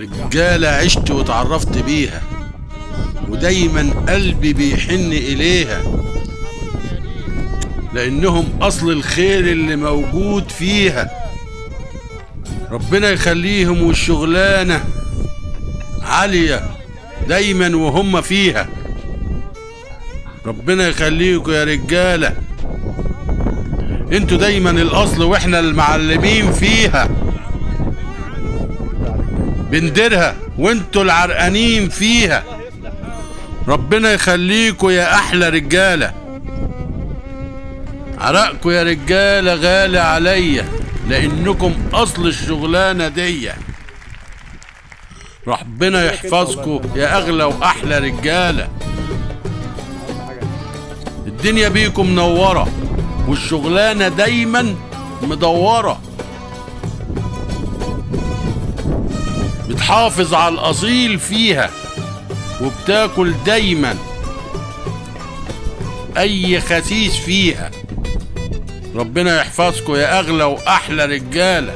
رجالة عشت واتعرفت بيها ودايما قلبي بيحن إليها، لأنهم أصل الخير اللي موجود فيها. ربنا يخليهم والشغلانة عالية دايما وهم فيها. ربنا يخليكوا يا رجالة، انتوا دايما الأصل واحنا المعلمين فيها، بنديرها وانتوا العرقانين فيها. ربنا يخليكوا يا أحلى رجالة، عرقكوا يا رجالة غالي عليا، لأنكم أصل الشغلانة دي. ربنا يحفظكوا يا أغلى وأحلى رجالة. الدنيا بيكم منورة والشغلانة دايما مدورة، بتحافظ على الأصيل فيها وبتاكل دايما أي خسيس فيها. ربنا يحفظكوا يا أغلى وأحلى رجالة.